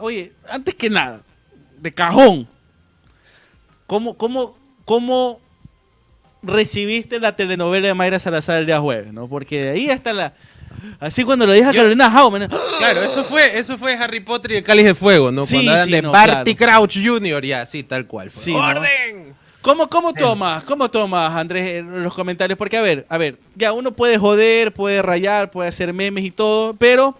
Oye, antes que nada, de cajón, ¿cómo recibiste la telenovela de Mayra Salazar el día jueves? ¿No? Porque de ahí hasta la... Así cuando lo dijo a Yo, Carolina Jaume, ¿no? claro, eso fue Harry Potter y el Cáliz de Fuego, ¿no? Sí, Cuando hablan sí, de no, Barty claro. Crouch Jr., ya, sí, tal cual fue. Sí, ¿no? ¡Orden! ¿Cómo tomas, Andrés, los comentarios? Porque, a ver, ya uno puede joder, puede rayar, puede hacer memes y todo, pero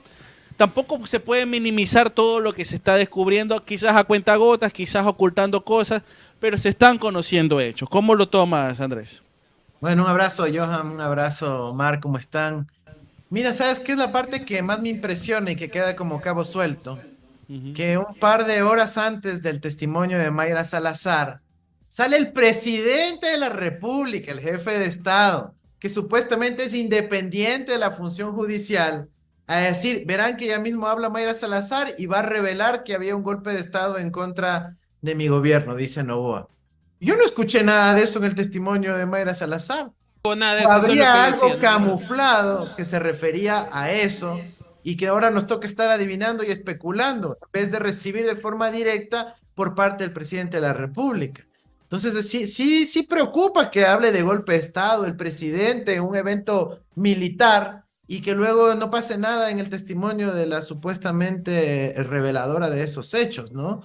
tampoco se puede minimizar todo lo que se está descubriendo, quizás a cuentagotas, quizás ocultando cosas, pero se están conociendo hechos. ¿Cómo lo tomas, Andrés? Bueno, un abrazo, Johan, un abrazo, Mar, ¿cómo están? Mira, ¿sabes qué es la parte que más me impresiona y que queda como cabo suelto? Ujú. Que un par de horas antes del testimonio de Mayra Salazar, sale el presidente de la República, el jefe de Estado, que supuestamente es independiente de la función judicial, a decir, verán que ya mismo habla Mayra Salazar y va a revelar que había un golpe de Estado en contra de mi gobierno, dice Novoa. Yo no escuché nada de eso en el testimonio de Mayra Salazar. O nada de O eso, eso es lo que habría decía, algo ¿no? camuflado que se refería a eso y que ahora nos toca estar adivinando y especulando en vez de recibir de forma directa por parte del presidente de la República. Entonces, sí preocupa que hable de golpe de Estado el presidente en un evento militar y que luego no pase nada en el testimonio de la supuestamente reveladora de esos hechos, ¿no?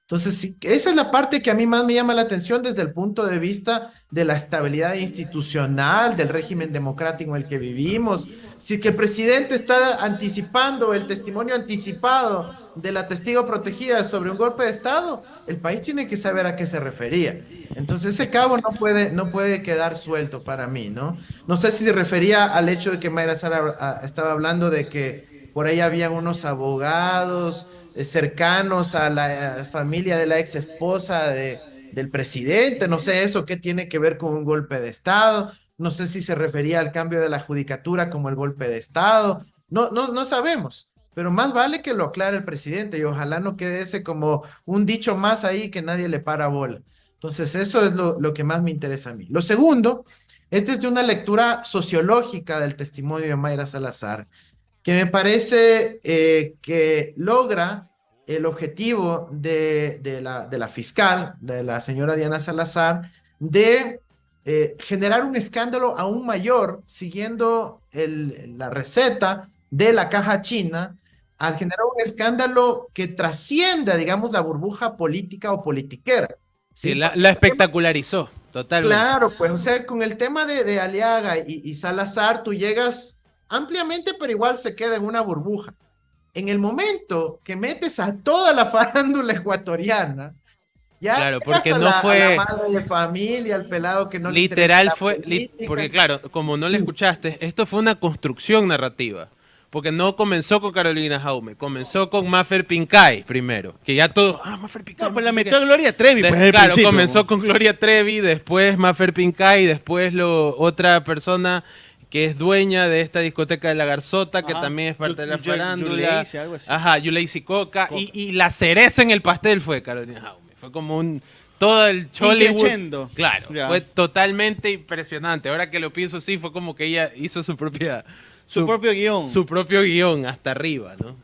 Entonces, sí, esa es la parte que a mí más me llama la atención desde el punto de vista de la estabilidad institucional, del régimen democrático en el que vivimos. Si que el presidente está anticipando el testimonio anticipado de la testigo protegida sobre un golpe de Estado, el país tiene que saber a qué se refería. Entonces, ese cabo no puede quedar suelto para mí, ¿no? No sé si se refería al hecho de que Mayra Sara estaba hablando de que por ahí habían unos abogados cercanos a la familia de la ex esposa del presidente, no sé eso qué tiene que ver con un golpe de Estado, no sé si se refería al cambio de la judicatura como el golpe de Estado, no sabemos, pero más vale que lo aclare el presidente y ojalá no quede ese como un dicho más ahí que nadie le para bola. Entonces eso es lo que más me interesa a mí. Lo segundo, este es de una lectura sociológica del testimonio de Mayra Salazar que me parece que logra el objetivo de la fiscal, de la señora Diana Salazar, de generar un escándalo aún mayor, siguiendo la receta de la caja china, al generar un escándalo que trascienda, digamos, la burbuja política o politiquera. Sí, ¿Sí? la espectacularizó, totalmente. Claro, pues, o sea, con el tema de Aliaga y Salazar, tú llegas ampliamente, pero igual se queda en una burbuja. En el momento que metes a toda la farándula ecuatoriana, ya Claro, llegas porque a no la fue, madre de familia, al pelado que no le interesa literal la fue, política. porque claro, como no le escuchaste, esto fue una construcción narrativa. Porque no comenzó con Carolina Jaume, comenzó con Maffer Pincay primero. Que ya todo, Maffer Pincay, No, pues Maffer la Pincay. metió Gloria Trevi, pues al Claro, principio. comenzó con Gloria Trevi, después Maffer Pincay, después otra persona que es dueña de esta discoteca de la Garzota, que Ajá. también es parte de la farándula. Yulei, algo así. Ajá, Yulei Coca. Coca. Y la cereza en el pastel fue Carolina Jaume. Fue como todo el Chollywood. Increchendo. Claro, Ya. fue totalmente impresionante. Ahora que lo pienso así, fue como que ella hizo su propia... Su propio guión. Su propio guión hasta arriba, ¿no?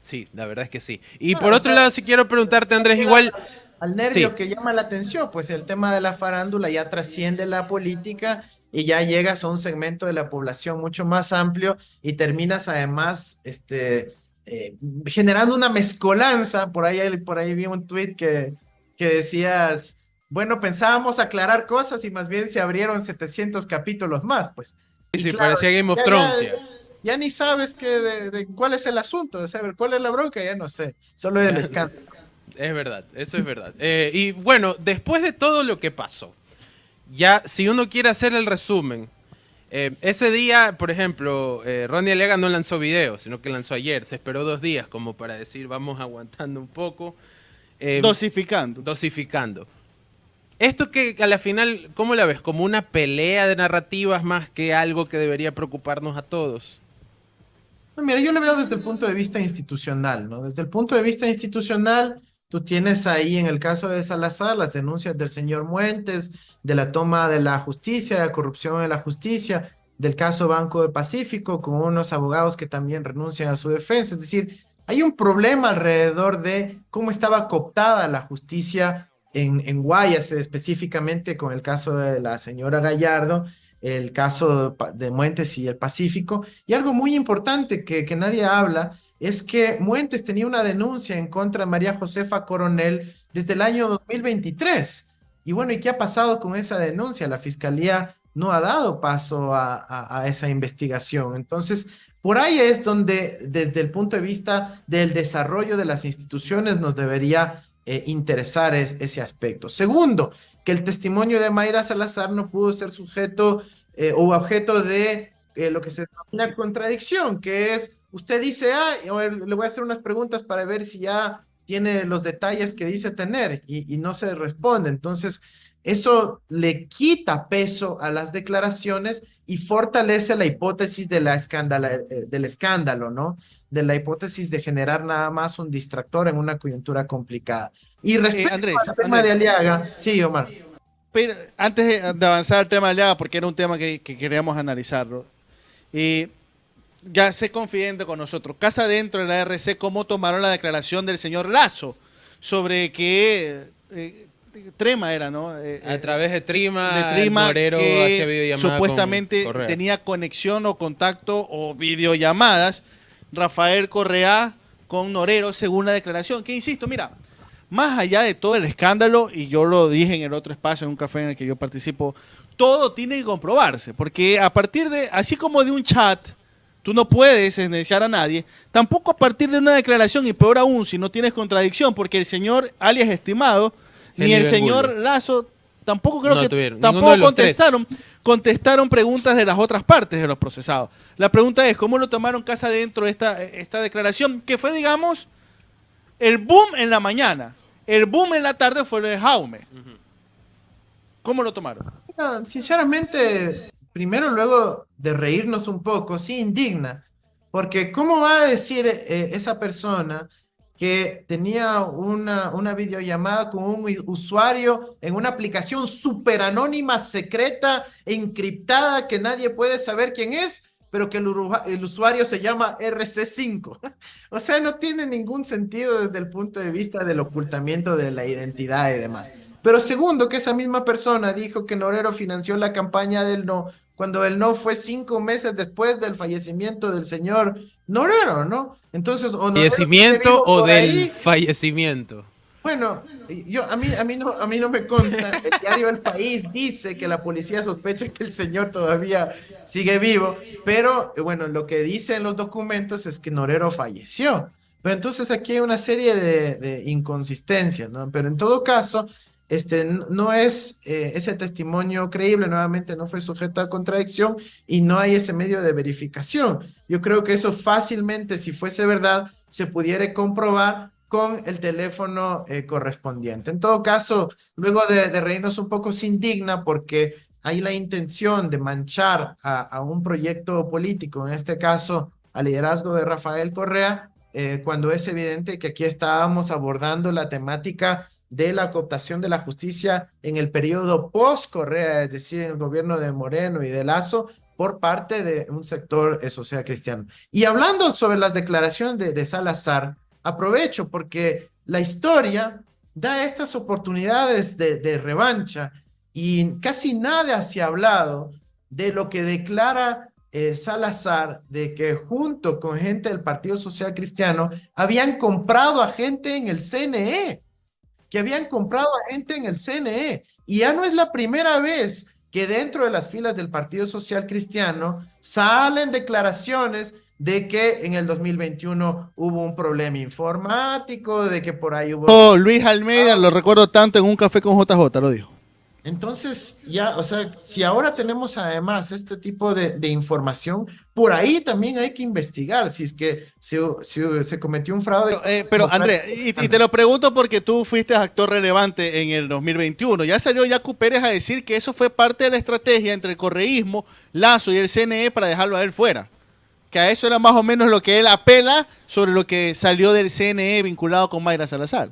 Sí, la verdad es que sí. Y Claro, por o otro sea, lado, si quiero preguntarte, Andrés, igual... Al nervio Sí, que llama la atención, pues el tema de la farándula ya trasciende la política y ya llegas a un segmento de la población mucho más amplio y terminas además generando una mezcolanza. Por ahí vi un tweet que decías, bueno, pensábamos aclarar cosas y más bien se abrieron 700 capítulos más, pues. sí, Y sí, claro, parecía Game of ya, Thrones ya, ya. ya ni sabes de cuál es el asunto, de saber cuál es la bronca, ya no sé, solo el escándalo. Es verdad, eso es verdad. Y bueno, después de todo lo que pasó, ya si uno quiere hacer el resumen, ese día, por ejemplo, Ronnie Aliaga no lanzó video, sino que lanzó ayer, se esperó 2 días como para decir vamos aguantando un poco, Dosificando. dosificando. Esto que a la final, ¿cómo la ves? ¿Como una pelea de narrativas más que algo que debería preocuparnos a todos? No, mira, yo lo veo desde el punto de vista institucional, ¿no? Desde el punto de vista institucional, tú tienes ahí en el caso de Salazar las denuncias del señor Muentes, de la toma de la justicia, de la corrupción en la justicia, del caso Banco del Pacífico, con unos abogados que también renuncian a su defensa. Es decir, hay un problema alrededor de cómo estaba cooptada la justicia en Guayas, específicamente con el caso de la señora Gallardo, el caso de Muentes y el Pacífico. Y algo muy importante que nadie habla es que Muentes tenía una denuncia en contra de María Josefa Coronel desde el año 2023. Y bueno, ¿y qué ha pasado con esa denuncia? La fiscalía no ha dado paso a esa investigación. Entonces, por ahí es donde, desde el punto de vista del desarrollo de las instituciones, nos debería interesar ese aspecto. Segundo, que el testimonio de Mayra Salazar no pudo ser sujeto o objeto de lo que se denomina contradicción, que es, usted dice, le voy a hacer unas preguntas para ver si ya tiene los detalles que dice tener y no se responde. Entonces, eso le quita peso a las declaraciones y fortalece la hipótesis de del escándalo, ¿no? De la hipótesis de generar nada más un distractor en una coyuntura complicada. Y respecto al tema de Aliaga, sí, Omar. Pero antes de avanzar al tema de Aliaga, porque era un tema que queríamos analizarlo, ya sé confidente con nosotros, casa dentro de la RC, ¿cómo tomaron la declaración del señor Lazo sobre que Trema era, ¿no? A través de Trima, Norero hacía videollamadas supuestamente tenía conexión o contacto o videollamadas Rafael Correa con Norero, según la declaración, que insisto, mira, más allá de todo el escándalo, y yo lo dije en el otro espacio, en un café en el que yo participo, todo tiene que comprobarse, porque a partir de, así como de un chat, tú no puedes sentenciar a nadie, tampoco a partir de una declaración, y peor aún, si no tienes contradicción, porque el señor alias Estimado, ni el señor Lazo, tampoco creo que tampoco contestaron preguntas de las otras partes de los procesados. La pregunta es, ¿cómo lo tomaron casa adentro esta declaración? Que fue, digamos, el boom en la mañana. El boom en la tarde fue lo de Jaume. ¿Cómo lo tomaron? No, sinceramente, primero luego de reírnos un poco, sí indigna. Porque ¿cómo va a decir esa persona que tenía una videollamada con un usuario en una aplicación súper anónima, secreta e encriptada que nadie puede saber quién es, pero que el usuario se llama RC5? O sea, no tiene ningún sentido desde el punto de vista del ocultamiento de la identidad y demás. Pero segundo, que esa misma persona dijo que Norero financió la campaña del no, cuando el no fue 5 meses después del fallecimiento del señor Norero, ¿no? Entonces, o Norero ¿fallecimiento o del fallecimiento? Bueno, a mí no me consta. El diario El País dice que la policía sospecha que el señor todavía sigue vivo, pero bueno, lo que dicen los documentos es que Norero falleció. Pero entonces aquí hay una serie de inconsistencias, ¿no? Pero en todo caso, no es ese testimonio creíble, nuevamente no fue sujeto a contradicción y no hay ese medio de verificación. Yo creo que eso fácilmente, si fuese verdad, se pudiera comprobar con el teléfono correspondiente. En todo caso, luego de reírnos un poco, se indigna porque hay la intención de manchar a un proyecto político, en este caso al liderazgo de Rafael Correa, cuando es evidente que aquí estábamos abordando la temática de la cooptación de la justicia en el periodo post-Correa, es decir, en el gobierno de Moreno y de Lazo, por parte de un sector social cristiano. Y hablando sobre las declaraciones de Salazar, aprovecho porque la historia da estas oportunidades de revancha y casi nada se ha hablado de lo que declara Salazar, de que junto con gente del Partido Social Cristiano habían comprado a gente en el CNE, que habían comprado a gente en el CNE. Y ya no es la primera vez que dentro de las filas del Partido Social Cristiano salen declaraciones de que en el 2021 hubo un problema informático, de que por ahí hubo... Luis Almeida, lo recuerdo tanto, en un café con JJ, lo dijo. Entonces, ya, o sea, si ahora tenemos además este tipo de información, por ahí también hay que investigar si es que se cometió un fraude. Pero Andrés, y te lo pregunto porque tú fuiste actor relevante en el 2021. Ya salió Yacu Pérez a decir que eso fue parte de la estrategia entre el correísmo, Lazo y el CNE para dejarlo a él fuera. Que a eso era más o menos lo que él apela sobre lo que salió del CNE vinculado con Mayra Salazar.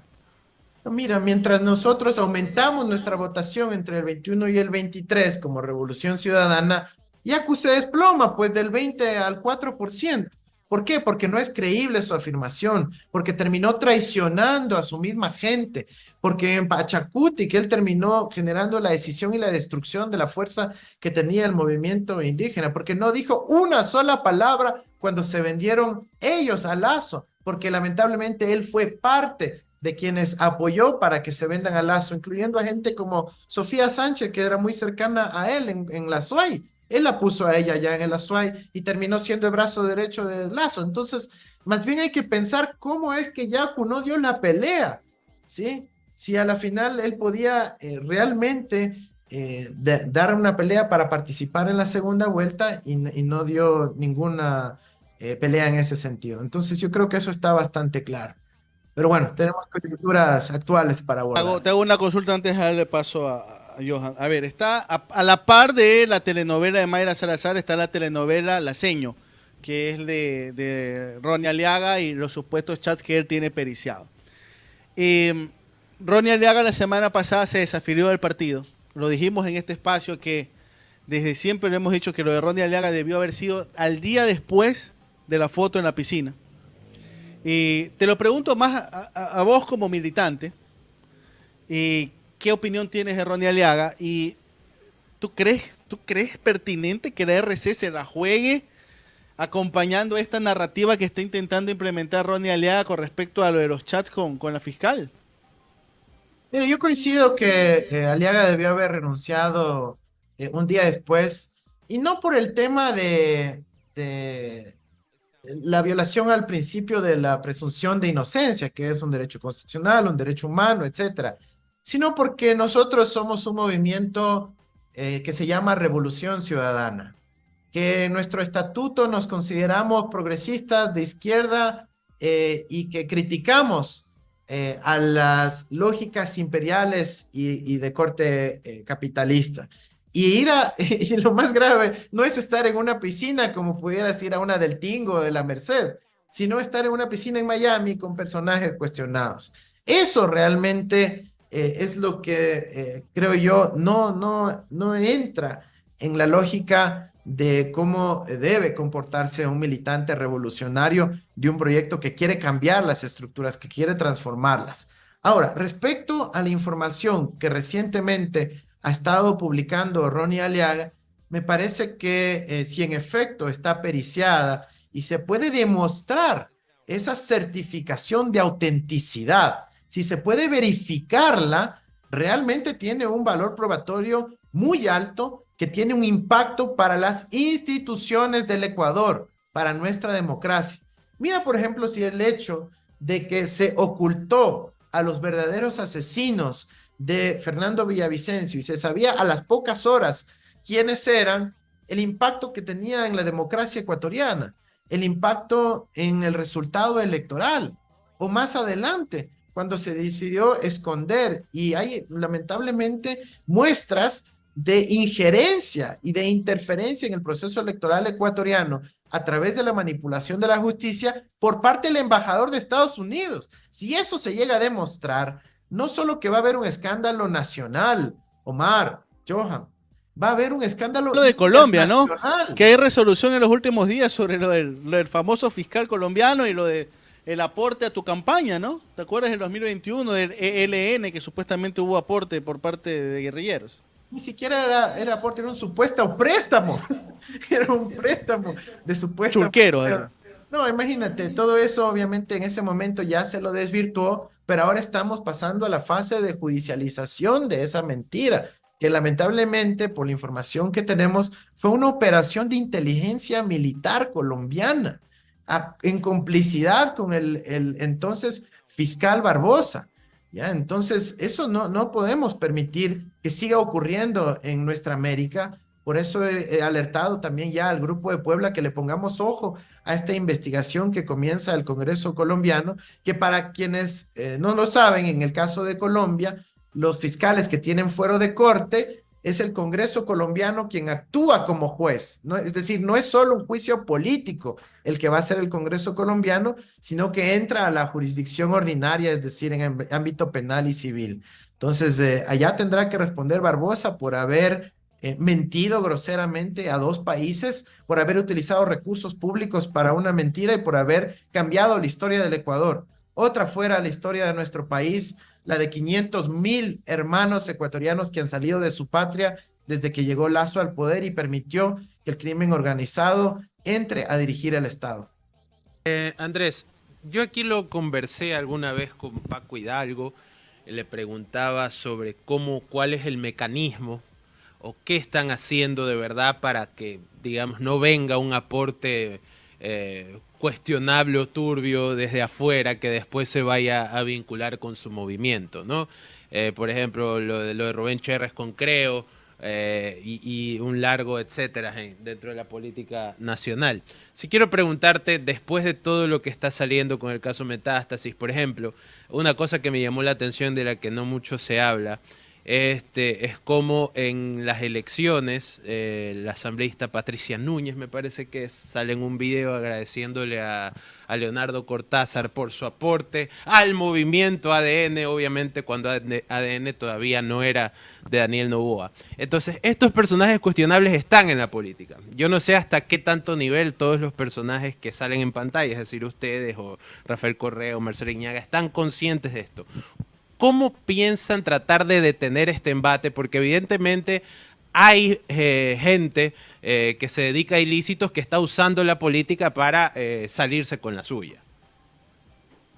Mira, mientras nosotros aumentamos nuestra votación entre el 21 y el 23 como Revolución Ciudadana, Yacu se desploma pues del 20 al 4%. ¿Por qué? Porque no es creíble su afirmación, porque terminó traicionando a su misma gente, porque en Pachacuti, que él terminó generando la decisión y la destrucción de la fuerza que tenía el movimiento indígena, porque no dijo una sola palabra cuando se vendieron ellos a Lazo, porque lamentablemente él fue parte de quienes apoyó para que se vendan a Lazo, incluyendo a gente como Sofía Sánchez, que era muy cercana a él en la SUAY. Él la puso a ella ya en el Azuay y terminó siendo el brazo derecho de Lazo. Entonces, más bien hay que pensar cómo es que Yacu no dio la pelea, ¿sí? Si a la final él podía realmente dar una pelea para participar en la segunda vuelta y no dio ninguna pelea en ese sentido. Entonces, yo creo que eso está bastante claro. Pero bueno, tenemos coyunturas actuales para abordar. Te hago una consulta antes de darle paso a Johan. A ver, está a la par de la telenovela de Mayra Salazar, está la telenovela La Seño, que es de Ronnie Aliaga y los supuestos chats que él tiene periciado. Ronnie Aliaga la semana pasada se desafilió del partido. Lo dijimos en este espacio que desde siempre le hemos dicho que lo de Ronnie Aliaga debió haber sido al día después de la foto en la piscina. Y te lo pregunto más a vos como militante. ¿Qué opinión tienes de Ronnie Aliaga? ¿Y tú crees pertinente que la RC se la juegue acompañando esta narrativa que está intentando implementar Ronnie Aliaga con respecto a lo de los chats con la fiscal? Mira, yo coincido que Aliaga debió haber renunciado un día después, y no por el tema de la violación al principio de la presunción de inocencia, que es un derecho constitucional, un derecho humano, etcétera, sino porque nosotros somos un movimiento que se llama Revolución Ciudadana, que en nuestro estatuto nos consideramos progresistas de izquierda y que criticamos a las lógicas imperiales y de corte capitalista. Y lo más grave no es estar en una piscina como pudieras ir a una del Tingo o de la Merced, sino estar en una piscina en Miami con personajes cuestionados. Eso realmente es lo que creo yo no entra en la lógica de cómo debe comportarse un militante revolucionario de un proyecto que quiere cambiar las estructuras, que quiere transformarlas. Ahora, respecto a la información que recientemente ha estado publicando Ronnie Aliaga, me parece que si en efecto está periciada y se puede demostrar esa certificación de autenticidad, si se puede verificarla, realmente tiene un valor probatorio muy alto que tiene un impacto para las instituciones del Ecuador, para nuestra democracia. Mira, por ejemplo, si el hecho de que se ocultó a los verdaderos asesinos de Fernando Villavicencio y se sabía a las pocas horas quiénes eran, el impacto que tenía en la democracia ecuatoriana, el impacto en el resultado electoral, o más adelante, cuando se decidió esconder, y hay lamentablemente muestras de injerencia y de interferencia en el proceso electoral ecuatoriano a través de la manipulación de la justicia por parte del embajador de Estados Unidos. Si eso se llega a demostrar, no solo que va a haber un escándalo nacional, Omar, Johan, va a haber un escándalo lo de Colombia, ¿no? Que hay resolución en los últimos días sobre lo del famoso fiscal colombiano y lo de el aporte a tu campaña, ¿no? ¿Te acuerdas del 2021 del ELN que supuestamente hubo aporte por parte de guerrilleros? Ni siquiera era aporte, era un supuesto préstamo. Era un préstamo de supuesto. Chulquero. No, imagínate, todo eso obviamente en ese momento ya se lo desvirtuó, pero ahora estamos pasando a la fase de judicialización de esa mentira, que lamentablemente, por la información que tenemos, fue una operación de inteligencia militar colombiana, en complicidad con el entonces fiscal Barbosa. ¿Ya? Entonces, eso no podemos permitir que siga ocurriendo en nuestra América. Por eso he alertado también ya al Grupo de Puebla que le pongamos ojo a esta investigación que comienza el Congreso colombiano, que para quienes no lo saben, en el caso de Colombia, los fiscales que tienen fuero de corte es el Congreso colombiano quien actúa como juez, ¿no? Es decir, no es solo un juicio político el que va a hacer el Congreso colombiano, sino que entra a la jurisdicción ordinaria, es decir, en el ámbito penal y civil. Entonces, allá tendrá que responder Barbosa por haber mentido groseramente a dos países, por haber utilizado recursos públicos para una mentira y por haber cambiado la historia del Ecuador. Otra fuera la historia de nuestro país, la de 500.000 hermanos ecuatorianos que han salido de su patria desde que llegó Lazo al poder y permitió que el crimen organizado entre a dirigir el Estado. Andrés, yo aquí lo conversé alguna vez con Paco Hidalgo, le preguntaba sobre cuál es el mecanismo o qué están haciendo de verdad para que, digamos, no venga un aporte cuestionable o turbio desde afuera que después se vaya a vincular con su movimiento, ¿no? Por ejemplo, lo de Rubén Cherres con Creo, y un largo etcétera dentro de la política nacional. Si quiero preguntarte, después de todo lo que está saliendo con el caso Metástasis, por ejemplo, una cosa que me llamó la atención de la que no mucho se habla, es como en las elecciones, la asambleísta Patricia Núñez, me parece que sale en un video agradeciéndole a Leonardo Cortázar por su aporte al movimiento ADN, obviamente cuando ADN todavía no era de Daniel Noboa. Entonces, estos personajes cuestionables están en la política. Yo no sé hasta qué tanto nivel todos los personajes que salen en pantalla, es decir, ustedes o Rafael Correa o Marcelo Iñaga, están conscientes de esto. ¿Cómo piensan tratar de detener este embate? Porque evidentemente hay gente que se dedica a ilícitos que está usando la política para salirse con la suya.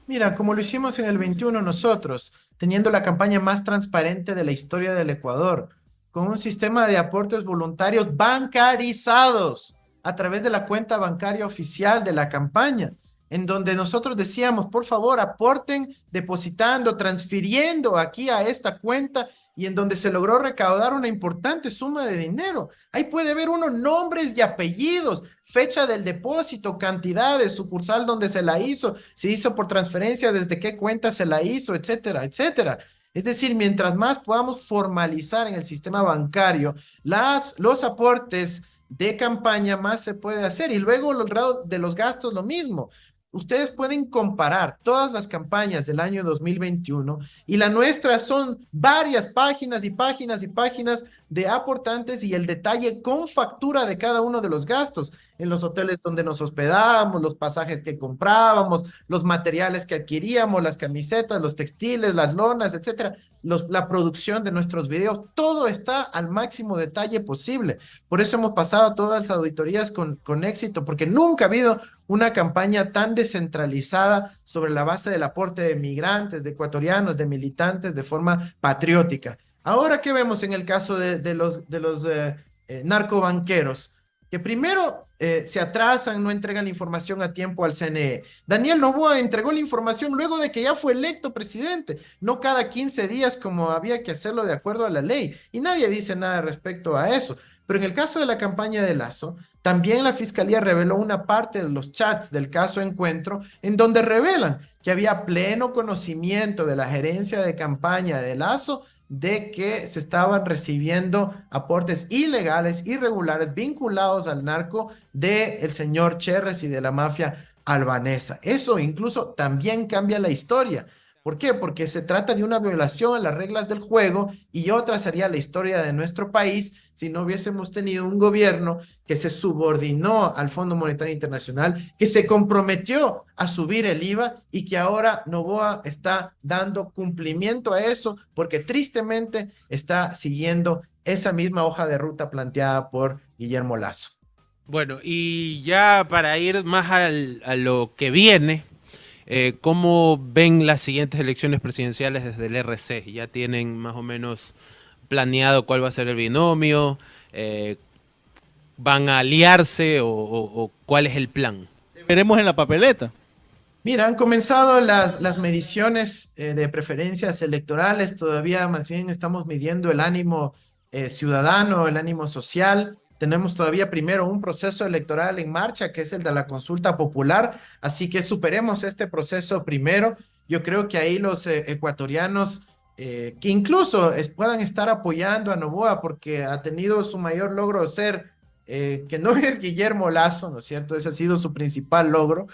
Mira, como lo hicimos en el 21 nosotros, teniendo la campaña más transparente de la historia del Ecuador, con un sistema de aportes voluntarios bancarizados a través de la cuenta bancaria oficial de la campaña, en donde nosotros decíamos, por favor, aporten depositando, transfiriendo aquí a esta cuenta, y en donde se logró recaudar una importante suma de dinero. Ahí puede ver uno nombres y apellidos, fecha del depósito, cantidades, sucursal donde se la hizo, se hizo por transferencia, desde qué cuenta se la hizo, etcétera, etcétera. Es decir, mientras más podamos formalizar en el sistema bancario los aportes de campaña, más se puede hacer. Y luego los grados de los gastos, lo mismo. Ustedes pueden comparar todas las campañas del año 2021 y la nuestra son varias páginas y páginas y páginas de aportantes y el detalle con factura de cada uno de los gastos, en los hoteles donde nos hospedábamos, los pasajes que comprábamos, los materiales que adquiríamos, las camisetas, los textiles, las lonas, etcétera, la producción de nuestros videos, todo está al máximo detalle posible. Por eso hemos pasado todas las auditorías con éxito, porque nunca ha habido una campaña tan descentralizada sobre la base del aporte de migrantes, de ecuatorianos, de militantes, de forma patriótica. Ahora, ¿qué vemos en el caso de los narcobanqueros? Que primero se atrasan, no entregan la información a tiempo al CNE. Daniel Noboa entregó la información luego de que ya fue electo presidente, no cada 15 días como había que hacerlo de acuerdo a la ley. Y nadie dice nada respecto a eso. Pero en el caso de la campaña de Lazo, también la Fiscalía reveló una parte de los chats del caso Encuentro, en donde revelan que había pleno conocimiento de la gerencia de campaña de Lazo de que se estaban recibiendo aportes ilegales, irregulares, vinculados al narco del señor Cherres y de la mafia albanesa. Eso incluso también cambia la historia. ¿Por qué? Porque se trata de una violación a las reglas del juego, y otra sería la historia de nuestro país si no hubiésemos tenido un gobierno que se subordinó al Fondo Monetario Internacional, que se comprometió a subir el IVA y que ahora Noboa está dando cumplimiento a eso porque tristemente está siguiendo esa misma hoja de ruta planteada por Guillermo Lazo. Bueno, y ya para ir más a lo que viene, ¿cómo ven las siguientes elecciones presidenciales desde el RC? ¿Ya tienen más o menos planeado cuál va a ser el binomio? ¿Van a aliarse o cuál es el plan? Veremos en la papeleta. Mira, han comenzado las mediciones de preferencias electorales. Todavía más bien estamos midiendo el ánimo ciudadano, el ánimo social. Tenemos todavía primero un proceso electoral en marcha, que es el de la consulta popular, así que superemos este proceso primero. Yo creo que ahí los ecuatorianos, que incluso puedan estar apoyando a Noboa, porque ha tenido su mayor logro ser que no es Guillermo Lazo, ¿no es cierto? Ese ha sido su principal logro.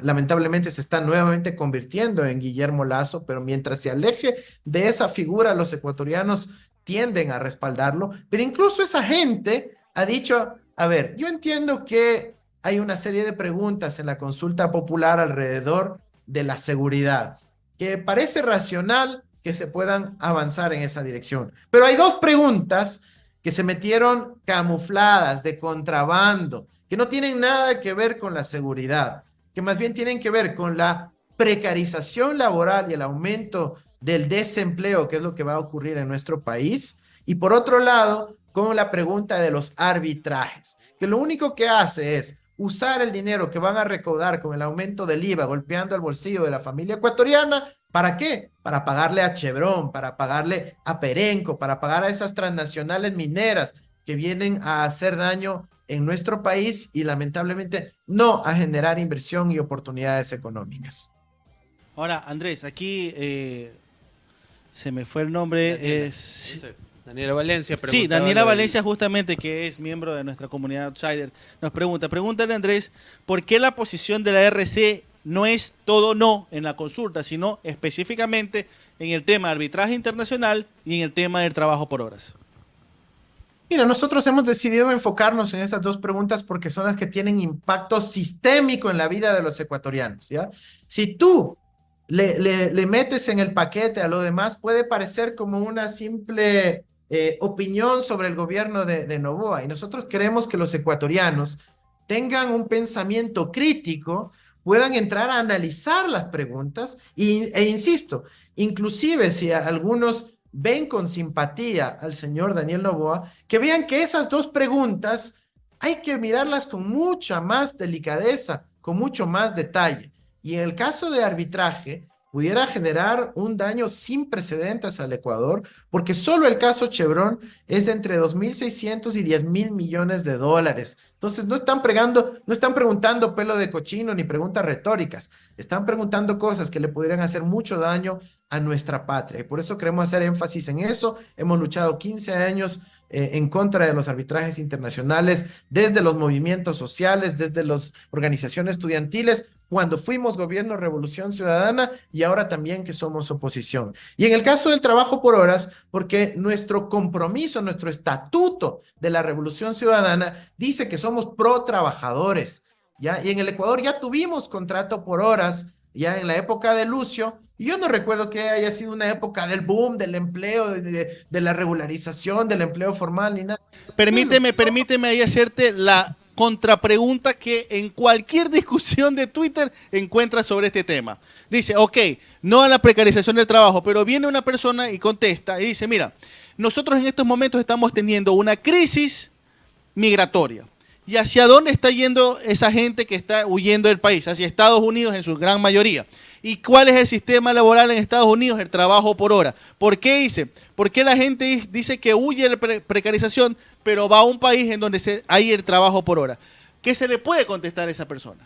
Lamentablemente se está nuevamente convirtiendo en Guillermo Lazo, pero mientras se aleje de esa figura, los ecuatorianos tienden a respaldarlo, pero incluso esa gente ha dicho, a ver, yo entiendo que hay una serie de preguntas en la consulta popular alrededor de la seguridad, que parece racional que se puedan avanzar en esa dirección. Pero hay dos preguntas que se metieron camufladas de contrabando, que no tienen nada que ver con la seguridad, que más bien tienen que ver con la precarización laboral y el aumento del desempleo, que es lo que va a ocurrir en nuestro país. Y por otro lado, con la pregunta de los arbitrajes, que lo único que hace es usar el dinero que van a recaudar con el aumento del IVA, golpeando el bolsillo de la familia ecuatoriana. ¿Para qué? Para pagarle a Chevron, para pagarle a Perenco, para pagar a esas transnacionales mineras que vienen a hacer daño en nuestro país y lamentablemente no a generar inversión y oportunidades económicas. Ahora, Andrés, aquí se me fue el nombre. Daniela Valencia. Sí, Daniela Valencia, justamente, que es miembro de nuestra comunidad Outsider, nos pregúntale, Andrés, ¿por qué la posición de la RC no es todo no en la consulta, sino específicamente en el tema de arbitraje internacional y en el tema del trabajo por horas? Mira, nosotros hemos decidido enfocarnos en esas dos preguntas porque son las que tienen impacto sistémico en la vida de los ecuatorianos, ¿ya? Si tú le metes en el paquete a lo demás, puede parecer como una simple opinión sobre el gobierno de Noboa. Y nosotros queremos que los ecuatorianos tengan un pensamiento crítico, puedan entrar a analizar las preguntas e insisto, inclusive si algunos ven con simpatía al señor Daniel Noboa, que vean que esas dos preguntas hay que mirarlas con mucha más delicadeza, con mucho más detalle. Y en el caso de arbitraje, pudiera generar un daño sin precedentes al Ecuador, porque solo el caso Chevron es entre 2.600 y 10.000 millones de dólares. Entonces no están preguntando pelo de cochino ni preguntas retóricas, están preguntando cosas que le podrían hacer mucho daño a nuestra patria. Y por eso queremos hacer énfasis en eso. Hemos luchado 15 años en contra de los arbitrajes internacionales, desde los movimientos sociales, desde las organizaciones estudiantiles, cuando fuimos gobierno Revolución Ciudadana y ahora también que somos oposición. Y en el caso del trabajo por horas, porque nuestro compromiso, nuestro estatuto de la Revolución Ciudadana dice que somos pro trabajadores, ¿ya? Y en el Ecuador ya tuvimos contrato por horas, ya en la época de Lucio, y yo no recuerdo que haya sido una época del boom, del empleo, de la regularización, del empleo formal, ni nada. Permíteme ahí hacerte la contrapregunta que en cualquier discusión de Twitter encuentras sobre este tema. Dice, ok, no a la precarización del trabajo, pero viene una persona y contesta y dice, mira, nosotros en estos momentos estamos teniendo una crisis migratoria. ¿Y hacia dónde está yendo esa gente que está huyendo del país? Hacia Estados Unidos en su gran mayoría. ¿Y cuál es el sistema laboral en Estados Unidos? El trabajo por hora. ¿Por qué dice? ¿Por qué la gente dice que huye de la precarización, pero va a un país en donde hay el trabajo por hora? ¿Qué se le puede contestar a esa persona?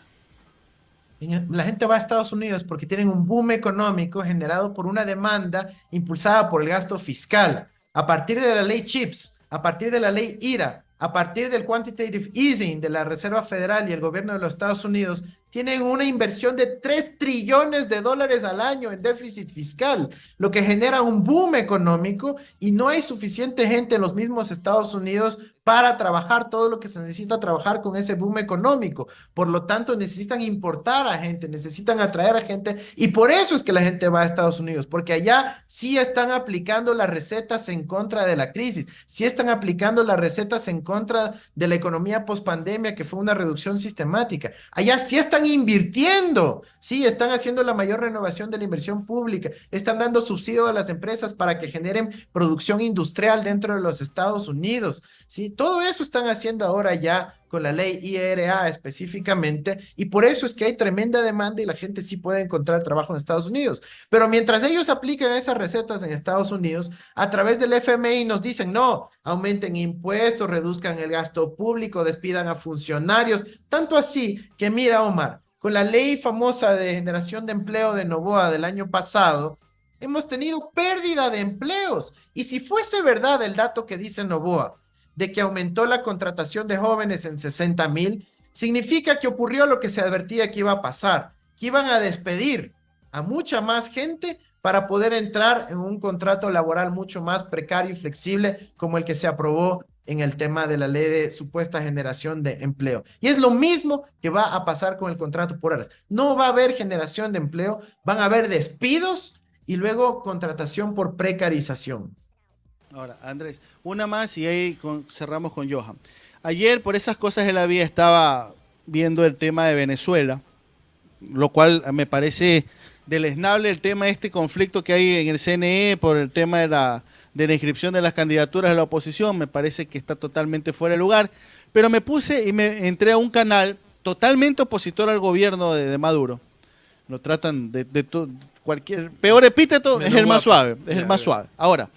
La gente va a Estados Unidos porque tienen un boom económico generado por una demanda impulsada por el gasto fiscal. A partir de la ley CHIPS, a partir de la ley IRA, a partir del quantitative easing de la Reserva Federal y el gobierno de los Estados Unidos, tienen una inversión de 3 trillones de dólares al año en déficit fiscal, lo que genera un boom económico y no hay suficiente gente en los mismos Estados Unidos para trabajar todo lo que se necesita trabajar con ese boom económico. Por lo tanto, necesitan importar a gente, necesitan atraer a gente y por eso es que la gente va a Estados Unidos, porque allá sí están aplicando las recetas en contra de la crisis, sí están aplicando las recetas en contra de la economía post-pandemia, que fue una reducción sistemática. Allá sí están invirtiendo, sí, están haciendo la mayor renovación de la inversión pública, están dando subsidio a las empresas para que generen producción industrial dentro de los Estados Unidos, sí, todo eso están haciendo ahora ya con la ley IRA específicamente, y por eso es que hay tremenda demanda y la gente sí puede encontrar trabajo en Estados Unidos. Pero mientras ellos aplican esas recetas en Estados Unidos, a través del FMI nos dicen, no, aumenten impuestos, reduzcan el gasto público, despidan a funcionarios, tanto así que mira, Omar, con la ley famosa de generación de empleo de Noboa del año pasado, hemos tenido pérdida de empleos. Y si fuese verdad el dato que dice Noboa, de que aumentó la contratación de jóvenes en 60,000, significa que ocurrió lo que se advertía que iba a pasar, que iban a despedir a mucha más gente para poder entrar en un contrato laboral mucho más precario y flexible como el que se aprobó en el tema de la ley de supuesta generación de empleo. Y es lo mismo que va a pasar con el contrato por horas. No va a haber generación de empleo, van a haber despidos y luego contratación por precarización. Ahora, Andrés, una más y ahí cerramos con Johan. Ayer, por esas cosas de la vida, estaba viendo el tema de Venezuela, lo cual me parece deleznable el tema de este conflicto que hay en el CNE por el tema de la inscripción de las candidaturas de la oposición. Me parece que está totalmente fuera de lugar, pero me puse y me entré a un canal totalmente opositor al gobierno de Maduro. Lo tratan de cualquier peor epíteto, es el más suave, es el más suave. Ahora,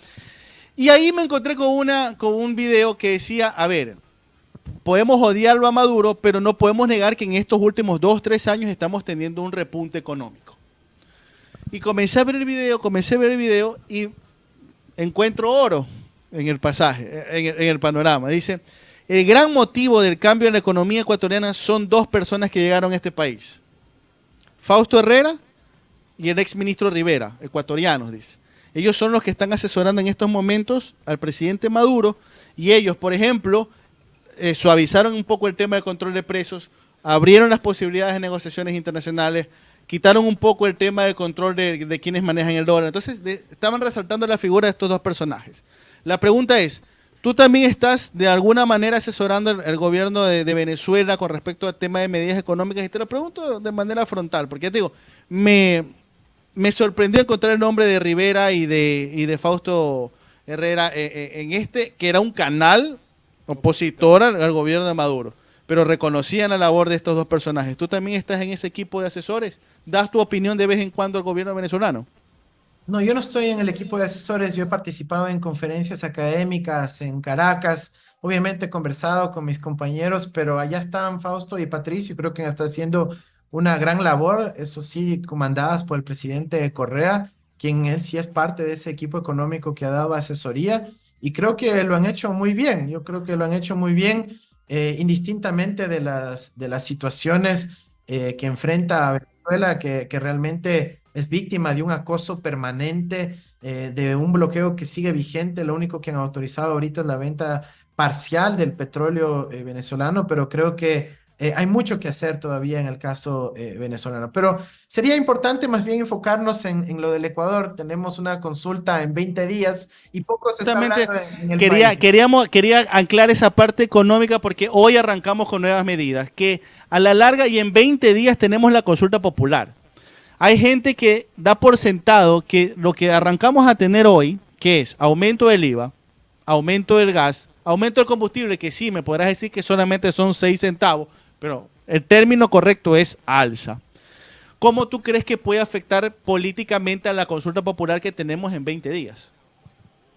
y ahí me encontré con un video que decía, a ver, podemos odiarlo a Maduro, pero no podemos negar que en estos últimos 2-3 años estamos teniendo un repunte económico. Y comencé a ver el video y encuentro oro en el pasaje, en el panorama. Dice, el gran motivo del cambio en la economía ecuatoriana son dos personas que llegaron a este país. Fausto Herrera y el exministro Rivera, ecuatorianos, dice. Ellos son los que están asesorando en estos momentos al presidente Maduro y ellos, por ejemplo, suavizaron un poco el tema del control de precios, abrieron las posibilidades de negociaciones internacionales, quitaron un poco el tema del control de quienes manejan el dólar. Entonces, estaban resaltando la figura de estos dos personajes. La pregunta es, ¿tú también estás de alguna manera asesorando el gobierno de Venezuela con respecto al tema de medidas económicas? Y te lo pregunto de manera frontal, porque ya te digo, me sorprendió encontrar el nombre de Rivera y de Fausto Herrera en este, que era un canal opositor al gobierno de Maduro, pero reconocían la labor de estos dos personajes. ¿Tú también estás en ese equipo de asesores? ¿Das tu opinión de vez en cuando al gobierno venezolano? No, yo no estoy en el equipo de asesores, yo he participado en conferencias académicas en Caracas, obviamente he conversado con mis compañeros, pero allá están Fausto y Patricio, creo que están haciendo una gran labor, eso sí, comandadas por el presidente Correa, quien él sí es parte de ese equipo económico que ha dado asesoría, y creo que lo han hecho muy bien, yo creo que lo han hecho muy bien, indistintamente de las situaciones que enfrenta Venezuela, que realmente es víctima de un acoso permanente, de un bloqueo que sigue vigente. Lo único que han autorizado ahorita es la venta parcial del petróleo venezolano, pero creo que hay mucho que hacer todavía en el caso venezolano. Pero sería importante más bien enfocarnos en lo del Ecuador. Tenemos una consulta en 20 días y poco se está hablando en el país. Quería anclar esa parte económica porque hoy arrancamos con nuevas medidas, que a la larga y en 20 días tenemos la consulta popular. Hay gente que da por sentado que lo que arrancamos a tener hoy, que es aumento del IVA, aumento del gas, aumento del combustible, que sí, me podrás decir que solamente son 6 centavos, pero el término correcto es alza. ¿Cómo tú crees que puede afectar políticamente a la consulta popular que tenemos en 20 días?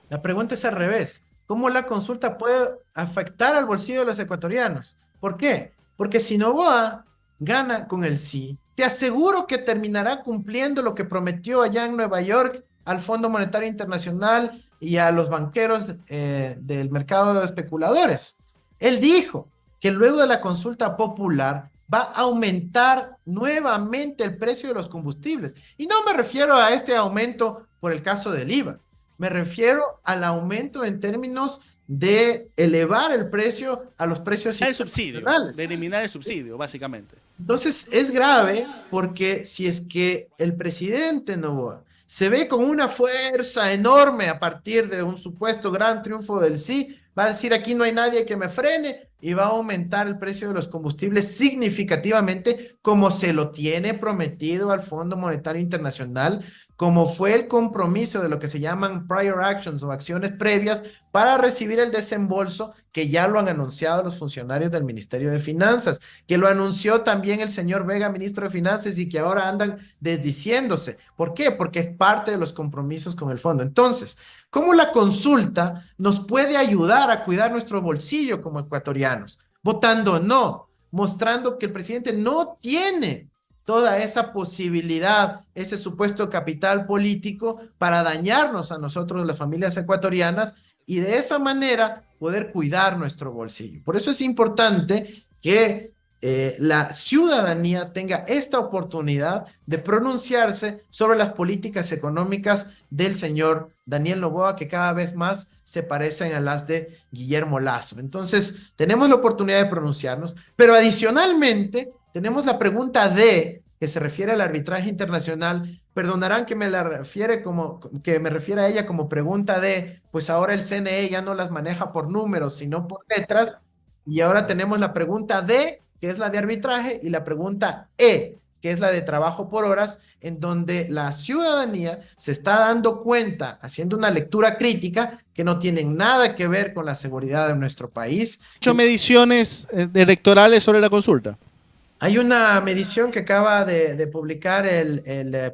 La pregunta es al revés. ¿Cómo la consulta puede afectar al bolsillo de los ecuatorianos? ¿Por qué? Porque si Noboa gana con el sí, te aseguro que terminará cumpliendo lo que prometió allá en Nueva York al Fondo Monetario Internacional y a los banqueros del mercado de especuladores. Él dijo que luego de la consulta popular va a aumentar nuevamente el precio de los combustibles. Y no me refiero a este aumento por el caso del IVA, me refiero al aumento en términos de elevar el precio a los precios internacionales. De eliminar el subsidio, básicamente. Entonces es grave porque si es que el presidente Noboa se ve con una fuerza enorme a partir de un supuesto gran triunfo del sí, va a decir aquí no hay nadie que me frene y va a aumentar el precio de los combustibles significativamente como se lo tiene prometido al Fondo Monetario Internacional, como fue el compromiso de lo que se llaman prior actions o acciones previas para recibir el desembolso que ya lo han anunciado los funcionarios del Ministerio de Finanzas, que lo anunció también el señor Vega, ministro de Finanzas, y que ahora andan desdiciéndose. ¿Por qué? Porque es parte de los compromisos con el fondo. Entonces, ¿cómo la consulta nos puede ayudar a cuidar nuestro bolsillo como ecuatorianos? Votando no, mostrando que el presidente no tiene toda esa posibilidad, ese supuesto capital político para dañarnos a nosotros, las familias ecuatorianas, y de esa manera poder cuidar nuestro bolsillo. Por eso es importante que la ciudadanía tenga esta oportunidad de pronunciarse sobre las políticas económicas del señor Daniel Noboa, que cada vez más se parecen a las de Guillermo Lasso. Entonces, tenemos la oportunidad de pronunciarnos, pero adicionalmente tenemos la pregunta D, que se refiere al arbitraje internacional. Perdonarán que me refiere a ella como pregunta D, pues ahora el CNE ya no las maneja por números, sino por letras, y ahora tenemos la pregunta D, que es la de arbitraje, y la pregunta E, que es la de trabajo por horas, en donde la ciudadanía se está dando cuenta, haciendo una lectura crítica, que no tienen nada que ver con la seguridad de nuestro país. 8 mediciones electorales sobre la consulta. Hay una medición que acaba de publicar el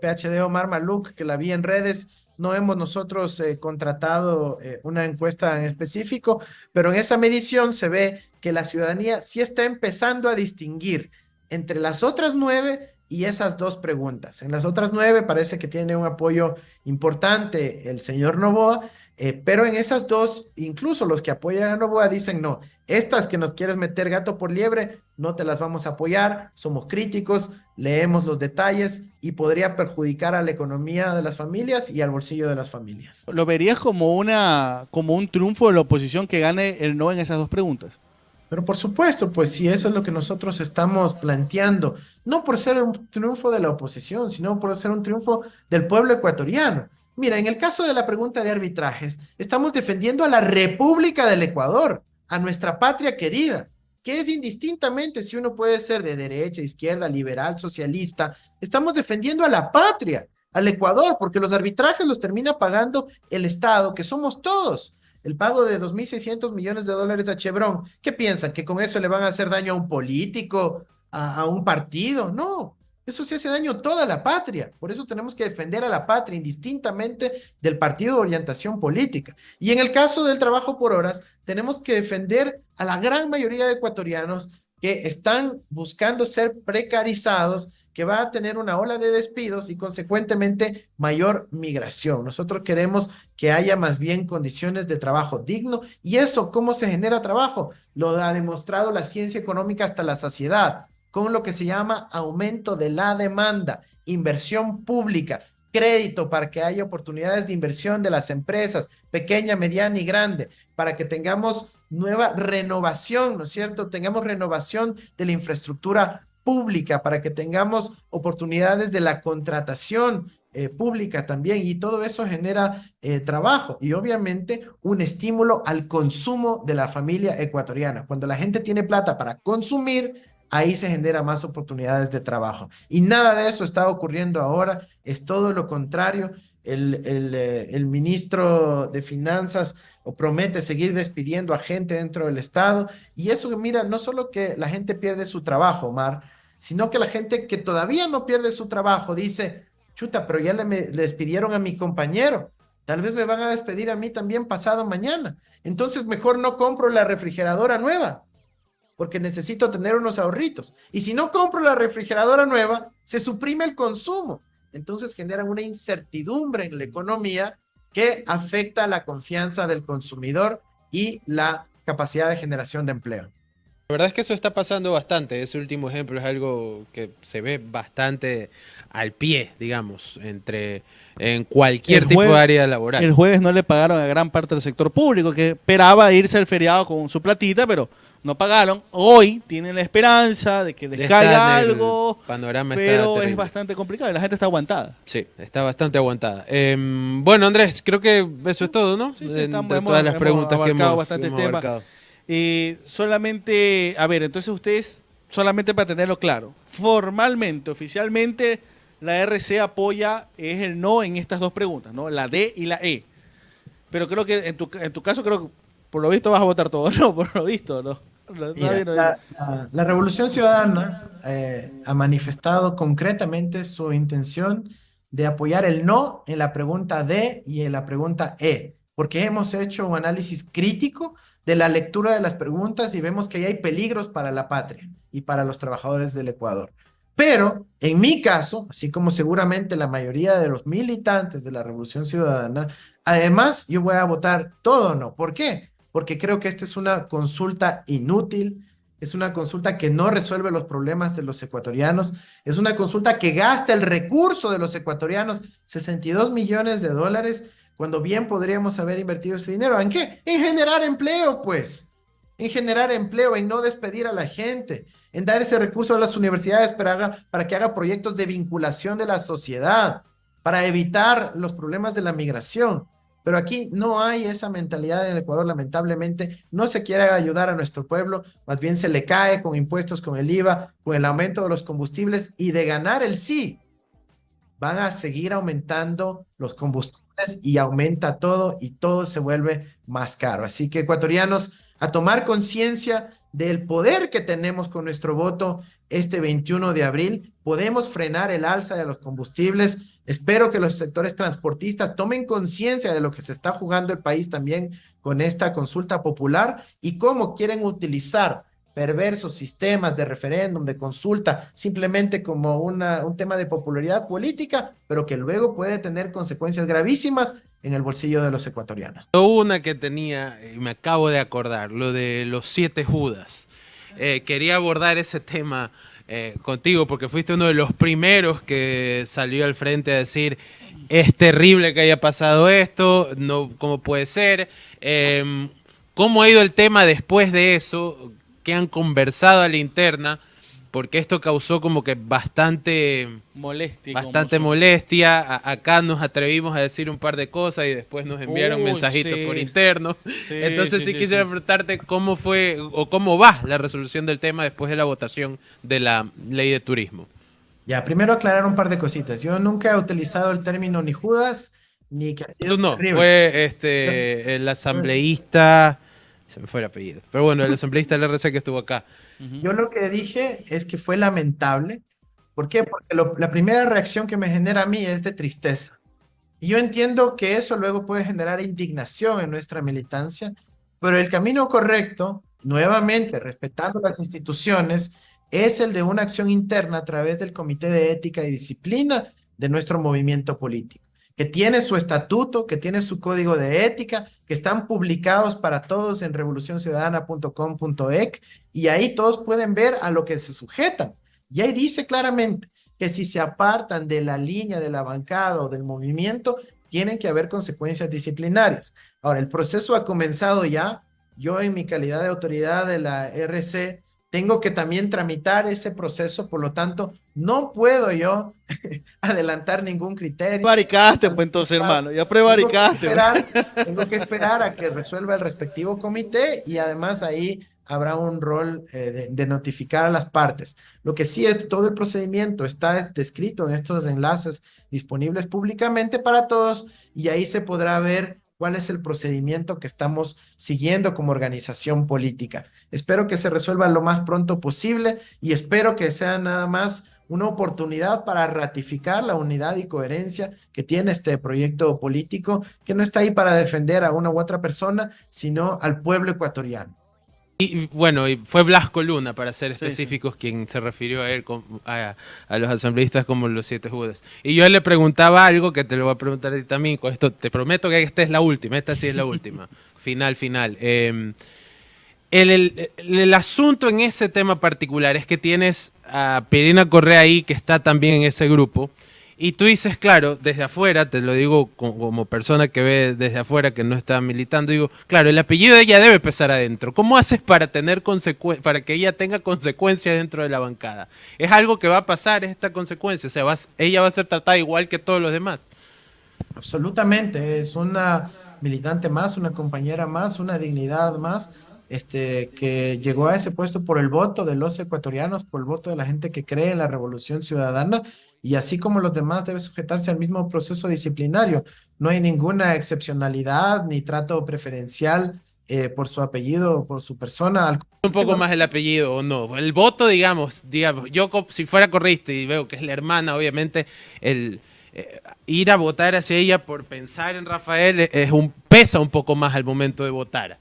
PhD Omar Maluk, que la vi en redes. No hemos nosotros contratado una encuesta en específico, pero en esa medición se ve que la ciudadanía sí está empezando a distinguir entre las otras 9 y esas dos preguntas. En las otras 9 parece que tiene un apoyo importante el señor Noboa, pero en esas dos, incluso los que apoyan a Noboa dicen no, estas que nos quieres meter gato por liebre, no te las vamos a apoyar, somos críticos, leemos los detalles y podría perjudicar a la economía de las familias y al bolsillo de las familias. ¿Lo verías como un triunfo de la oposición que gane el no en esas dos preguntas? Pero por supuesto, pues si eso es lo que nosotros estamos planteando, no por ser un triunfo de la oposición, sino por ser un triunfo del pueblo ecuatoriano. Mira, en el caso de la pregunta de arbitrajes, estamos defendiendo a la República del Ecuador, a nuestra patria querida, que es indistintamente si uno puede ser de derecha, izquierda, liberal, socialista, estamos defendiendo a la patria, al Ecuador, porque los arbitrajes los termina pagando el Estado, que somos todos. El pago de 2.600 millones de dólares a Chevron, ¿qué piensan? ¿Que con eso le van a hacer daño a un político, a un partido? No, eso se hace daño a toda la patria. Por eso tenemos que defender a la patria indistintamente del partido de orientación política. Y en el caso del trabajo por horas, tenemos que defender a la gran mayoría de ecuatorianos que están buscando ser precarizados, que va a tener una ola de despidos y consecuentemente mayor migración. Nosotros queremos que haya más bien condiciones de trabajo digno. ¿Y eso cómo se genera trabajo? Lo ha demostrado la ciencia económica hasta la saciedad, con lo que se llama aumento de la demanda, inversión pública, crédito para que haya oportunidades de inversión de las empresas, pequeña, mediana y grande, para que tengamos nueva renovación, ¿no es cierto? Tengamos renovación de la infraestructura pública, para que tengamos oportunidades de la contratación pública también, y todo eso genera trabajo y obviamente un estímulo al consumo de la familia ecuatoriana. Cuando la gente tiene plata para consumir, ahí se genera más oportunidades de trabajo. Y nada de eso está ocurriendo ahora, es todo lo contrario. El ministro de Finanzas promete seguir despidiendo a gente dentro del Estado, y eso, mira, no solo que la gente pierde su trabajo, Omar, sino que la gente que todavía no pierde su trabajo dice, chuta, pero ya le despidieron a mi compañero, tal vez me van a despedir a mí también pasado mañana, entonces mejor no compro la refrigeradora nueva, porque necesito tener unos ahorritos. Y si no compro la refrigeradora nueva, se suprime el consumo. Entonces generan una incertidumbre en la economía que afecta la confianza del consumidor y la capacidad de generación de empleo. La verdad es que eso está pasando bastante. Ese último ejemplo es algo que se ve bastante al pie, digamos, en cualquier tipo de área laboral. El jueves no le pagaron a gran parte del sector público, que esperaba irse al feriado con su platita, pero no pagaron. Hoy tienen la esperanza de que les caiga algo, panorama pero es bastante complicado y la gente está aguantada. Sí, está bastante aguantada. Bueno, Andrés, creo que eso es todo, ¿no? Sí, Entre todas las preguntas que hemos abarcado. Solamente, a ver, entonces ustedes, solamente para tenerlo claro, formalmente, oficialmente, la RC apoya es el no en estas dos preguntas, ¿no? La D y la E. Pero creo que en tu caso, creo que por lo visto vas a votar todo, ¿no? Por lo visto, ¿no? Mira, la Revolución Ciudadana ha manifestado concretamente su intención de apoyar el no en la pregunta D y en la pregunta E, porque hemos hecho un análisis crítico de la lectura de las preguntas y vemos que ahí hay peligros para la patria y para los trabajadores del Ecuador. Pero en mi caso, así como seguramente la mayoría de los militantes de la Revolución Ciudadana, además yo voy a votar todo no. ¿Por qué? Porque creo que esta es una consulta inútil, es una consulta que no resuelve los problemas de los ecuatorianos, es una consulta que gasta el recurso de los ecuatorianos, 62 millones de dólares, cuando bien podríamos haber invertido ese dinero. ¿En qué? En generar empleo, pues. En generar empleo, en no despedir a la gente, en dar ese recurso a las universidades para que haga proyectos de vinculación de la sociedad, para evitar los problemas de la migración. Pero aquí no hay esa mentalidad en el Ecuador, lamentablemente. No se quiere ayudar a nuestro pueblo, más bien se le cae con impuestos, con el IVA, con el aumento de los combustibles y de ganar el sí. Van a seguir aumentando los combustibles y aumenta todo y todo se vuelve más caro. Así que ecuatorianos, a tomar conciencia del poder que tenemos con nuestro voto este 21 de abril, podemos frenar el alza de los combustibles. Espero que los sectores transportistas tomen conciencia de lo que se está jugando el país también con esta consulta popular y cómo quieren utilizar perversos sistemas de referéndum, de consulta, simplemente como un tema de popularidad política, pero que luego puede tener consecuencias gravísimas en el bolsillo de los ecuatorianos. Una que tenía, y me acabo de acordar, lo de los 7 Judas. Quería abordar ese tema contigo porque fuiste uno de los primeros que salió al frente a decir es terrible que haya pasado esto, no, ¿cómo puede ser? ¿Cómo ha ido el tema después de eso? ¿Qué han conversado a la interna? Porque esto causó como que bastante molestia. Acá nos atrevimos a decir un par de cosas y después nos enviaron mensajitos por interno. Entonces sí quisiera preguntarte cómo fue o cómo va la resolución del tema después de la votación de la ley de turismo. Ya, primero aclarar un par de cositas. Yo nunca he utilizado el término ni Judas, ni que ha sido Tú no, terrible. fue el asambleísta, se me fue el apellido, pero bueno, el asambleísta del RC que estuvo acá. Yo lo que dije es que fue lamentable. ¿Por qué? Porque la primera reacción que me genera a mí es de tristeza. Y yo entiendo que eso luego puede generar indignación en nuestra militancia, pero el camino correcto, nuevamente respetando las instituciones, es el de una acción interna a través del Comité de Ética y Disciplina de nuestro movimiento político, que tiene su estatuto, que tiene su código de ética, que están publicados para todos en revolucionciudadana.com.ec y ahí todos pueden ver a lo que se sujetan. Y ahí dice claramente que si se apartan de la línea de la bancada o del movimiento, tienen que haber consecuencias disciplinarias. Ahora, el proceso ha comenzado ya. Yo en mi calidad de autoridad de la RC tengo que también tramitar ese proceso, por lo tanto, no puedo yo adelantar ningún criterio. Prevaricaste, pues entonces, hermano, ya prevaricaste. Tengo que esperar a que resuelva el respectivo comité y además ahí habrá un rol de notificar a las partes. Lo que sí es, todo el procedimiento está descrito en estos enlaces disponibles públicamente para todos y ahí se podrá ver cuál es el procedimiento que estamos siguiendo como organización política. Espero que se resuelva lo más pronto posible y espero que sea nada más una oportunidad para ratificar la unidad y coherencia que tiene este proyecto político, que no está ahí para defender a una u otra persona, sino al pueblo ecuatoriano. Y bueno, y fue Blasco Luna, para ser específicos, quien se refirió a él, a los asambleístas como los 7 Judas. Y yo le preguntaba algo que te lo voy a preguntar a ti también, con esto te prometo que esta es la última, esta sí es la última, final. El asunto en ese tema particular es que tienes a Pirina Correa ahí, que está también en ese grupo, y tú dices, claro, desde afuera, te lo digo como persona que ve desde afuera, que no está militando, digo, claro, el apellido de ella debe pesar adentro. ¿Cómo haces para tener para que ella tenga consecuencias dentro de la bancada? ¿Es algo que va a pasar, esta consecuencia? O sea, ella va a ser tratada igual que todos los demás. Absolutamente, es una militante más, una compañera más, una dignidad más, que llegó a ese puesto por el voto de los ecuatorianos, por el voto de la gente que cree en la revolución ciudadana, y así como los demás debe sujetarse al mismo proceso disciplinario. No hay ninguna excepcionalidad ni trato preferencial por su apellido o por su persona. Un poco más el apellido o no. El voto, digamos, yo si fuera correísta y veo que es la hermana, obviamente, ir a votar hacia ella por pensar en Rafael pesa un poco más al momento de votar.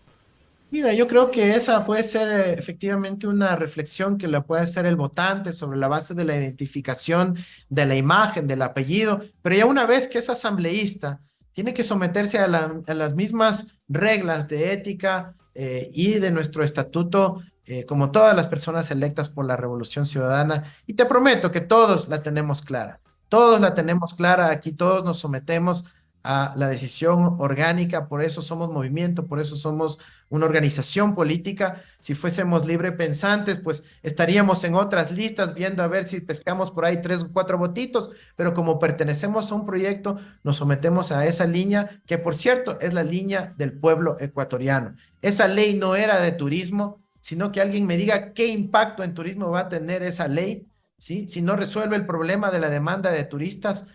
Mira, yo creo que esa puede ser efectivamente una reflexión que la puede hacer el votante sobre la base de la identificación de la imagen, del apellido, pero ya una vez que es asambleísta, tiene que someterse a las mismas reglas de ética y de nuestro estatuto, como todas las personas electas por la Revolución Ciudadana. Y te prometo que todos la tenemos clara. Todos la tenemos clara, aquí todos nos sometemos a la decisión orgánica, por eso somos movimiento, por eso somos una organización política. Si fuésemos libre pensantes, pues estaríamos en otras listas viendo a ver si pescamos por ahí 3 o 4 votitos, pero como pertenecemos a un proyecto, nos sometemos a esa línea, que por cierto es la línea del pueblo ecuatoriano. Esa ley no era de turismo, sino que alguien me diga qué impacto en turismo va a tener esa ley, ¿sí? Si no resuelve el problema de la demanda de turistas,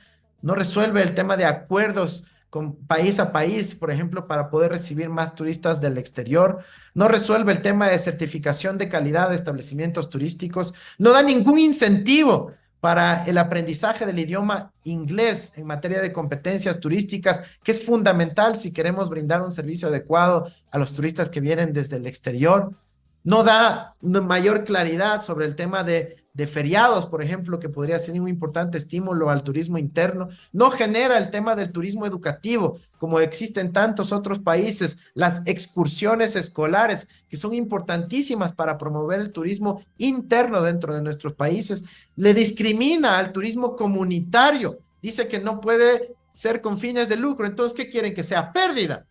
no resuelve el tema de acuerdos con país a país, por ejemplo, para poder recibir más turistas del exterior, no resuelve el tema de certificación de calidad de establecimientos turísticos, no da ningún incentivo para el aprendizaje del idioma inglés en materia de competencias turísticas, que es fundamental si queremos brindar un servicio adecuado a los turistas que vienen desde el exterior. No da mayor claridad sobre el tema de feriados, por ejemplo, que podría ser un importante estímulo al turismo interno. No genera el tema del turismo educativo, como existe en tantos otros países, las excursiones escolares, que son importantísimas para promover el turismo interno dentro de nuestros países. Le discrimina al turismo comunitario, dice que no puede ser con fines de lucro. Entonces, ¿qué quieren? Que sea pérdida.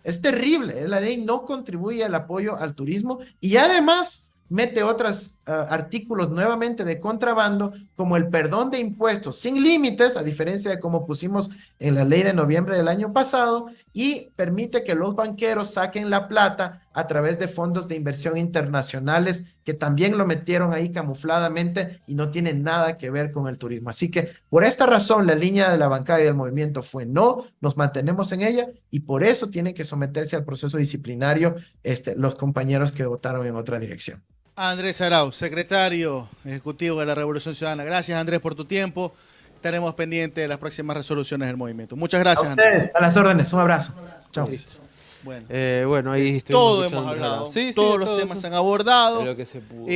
Es terrible, la ley no contribuye al apoyo al turismo y además mete otros artículos nuevamente de contrabando, como el perdón de impuestos sin límites, a diferencia de como pusimos en la ley de noviembre del año pasado, y permite que los banqueros saquen la plata a través de fondos de inversión internacionales, que también lo metieron ahí camufladamente y no tienen nada que ver con el turismo. Así que por esta razón la línea de la bancada y del movimiento fue no, nos mantenemos en ella y por eso tienen que someterse al proceso disciplinario los compañeros que votaron en otra dirección. Andrés Arauz, secretario ejecutivo de la Revolución Ciudadana. Gracias, Andrés, por tu tiempo. Estaremos pendientes de las próximas resoluciones del movimiento. Muchas gracias, Andrés. A las órdenes, un abrazo. Chao. Listo. Bueno, Bueno, ahí todo hemos hablado, Sí, todos sí, los todo temas eso. se han abordado. De lo que se pudo.